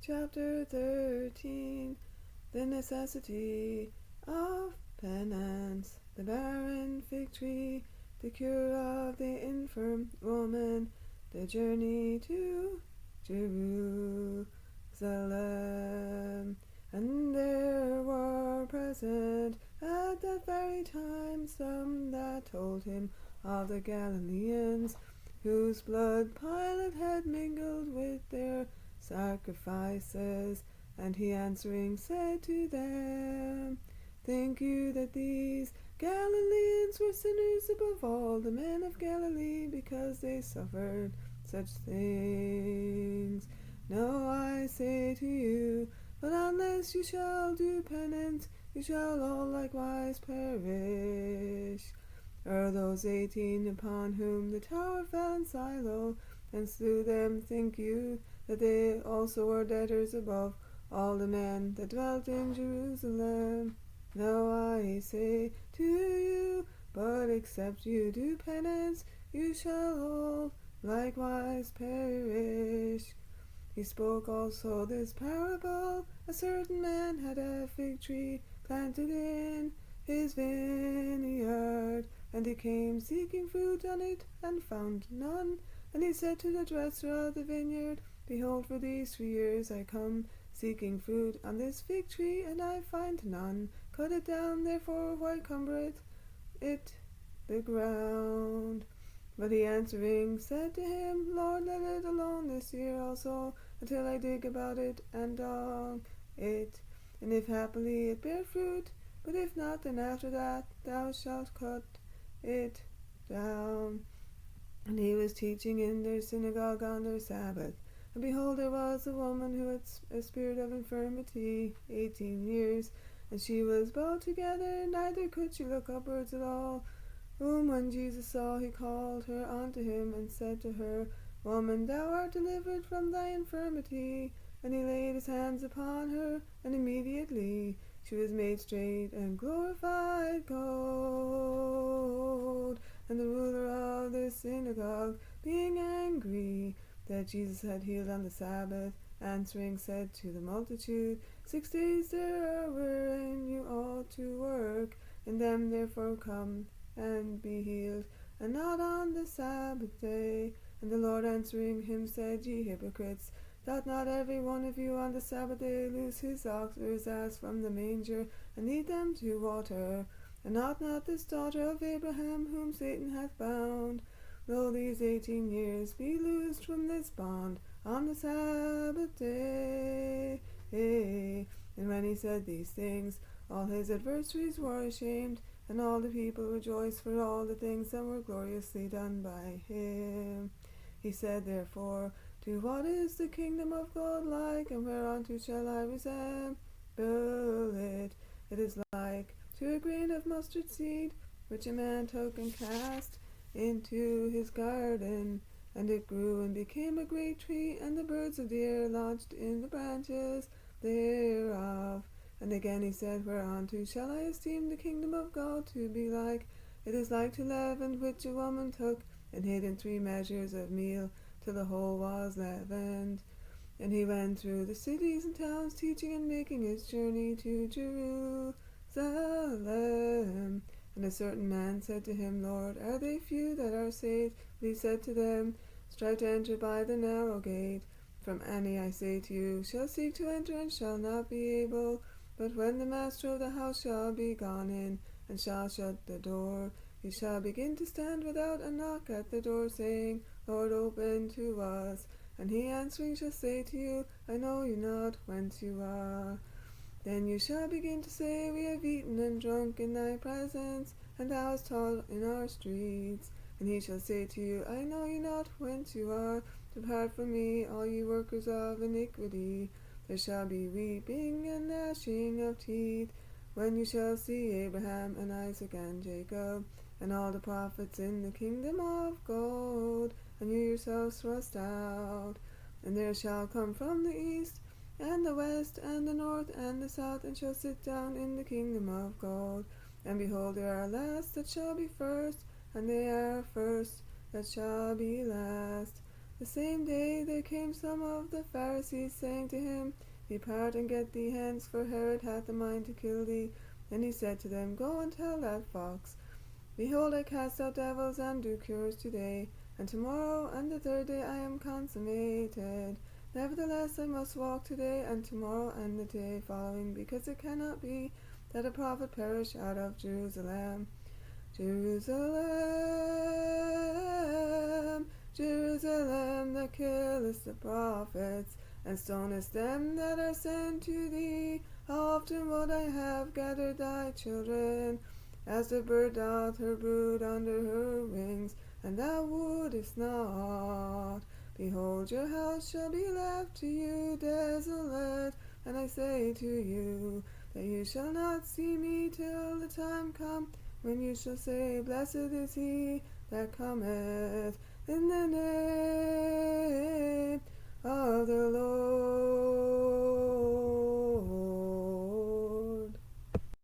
Chapter 13. The necessity of penance. The barren fig tree. The cure of the infirm woman. The journey to Jerusalem. And there were present at that very time some that told him of the Galileans, whose blood Pilate had mingled with their sacrifices. And he answering said to them, Think you that these Galileans were sinners above all the men of Galilee, because they suffered such things? No, I say to you, but unless you shall do penance, you shall all likewise perish. Are those 18 upon whom the tower fell in Silo, and slew them, think you that they also were debtors above all the men that dwelt in Jerusalem? No, I say to you, but except you do penance, you shall all likewise perish. He spoke also this parable. A certain man had a fig tree planted in his vineyard, and he came seeking fruit on it, and found none. And he said to the dresser of the vineyard, Behold, for these 3 years I come seeking fruit on this fig tree, and I find none. Cut it down, therefore, why cumbereth it the ground? But he answering said to him, Lord, let it alone this year also, until I dig about it and dong it. And if happily it bear fruit, but if not, then after that thou shalt cut it down. And he was teaching in their synagogue on their Sabbath. And behold, there was a woman who had a spirit of infirmity 18 years, and she was bowed together, neither could she look upwards at all. Whom when Jesus saw, he called her unto him, and said to her, Woman, thou art delivered from thy infirmity. And he laid his hands upon her, and immediately she was made straight, and glorified God. And the ruler of the synagogue, being angry that Jesus had healed on the Sabbath, answering said to the multitude, 6 days there are wherein you ought to work, in them therefore come and be healed, and not on the Sabbath day. And the Lord answering him said, Ye hypocrites, doth not every one of you on the Sabbath day loose his ox or his ass from the manger, and lead them to water? And ought not this daughter of Abraham, whom Satan hath bound, though these 18 years, be loosed from this bond on the Sabbath day? And when he said these things, all his adversaries were ashamed, and all the people rejoiced for all the things that were gloriously done by him. He said therefore, To what is the kingdom of God like, and whereunto shall I resemble it? It is like to a grain of mustard seed, which a man took and cast into his garden, and it grew and became a great tree, and the birds of the air lodged in the branches thereof. And again he said, Whereunto shall I esteem the kingdom of God to be like? It is like to leaven, which a woman took and hid in 3 measures of meal, till the whole was leavened. And he went through the cities and towns, teaching and making his journey to Jerusalem. And a certain man said to him, Lord, are they few that are saved? But he said to them, Strive to enter by the narrow gate. From any, I say to you, shall seek to enter, and shall not be able. But when the master of the house shall be gone in, and shall shut the door, he shall begin to stand without, and knock at the door, saying, Lord, open to us. And he answering shall say to you, I know you not whence you are. Then you shall begin to say, We have eaten and drunk in thy presence, and thou hast taught in our streets. And he shall say to you, I know you not whence you are. Depart from me, all ye workers of iniquity. There shall be weeping and gnashing of teeth, when you shall see Abraham and Isaac and Jacob, and all the prophets in the kingdom of God, and you yourselves thrust out. And there shall come from the east, and the west, and the north, and the south, and shall sit down in the kingdom of God. And behold, there are last that shall be first, and they are first that shall be last. The same day there came some of the Pharisees, saying to him, Depart and get thee hence, for Herod hath a mind to kill thee. Then he said to them, Go and tell that fox, Behold, I cast out devils and do cures today, and tomorrow and the third day I am consummated. Nevertheless I must walk today and tomorrow and the day following, because it cannot be that a prophet perish out of Jerusalem. Jerusalem, Jerusalem, that killest the prophets, and stonest them that are sent to thee. How often would I have gathered thy children, as the bird doth her brood under her wings, and thou wouldest not. Behold, your house shall be left to you desolate, and I say to you, that you shall not see me till the time come, when you shall say, Blessed is he that cometh in the name of the Lord.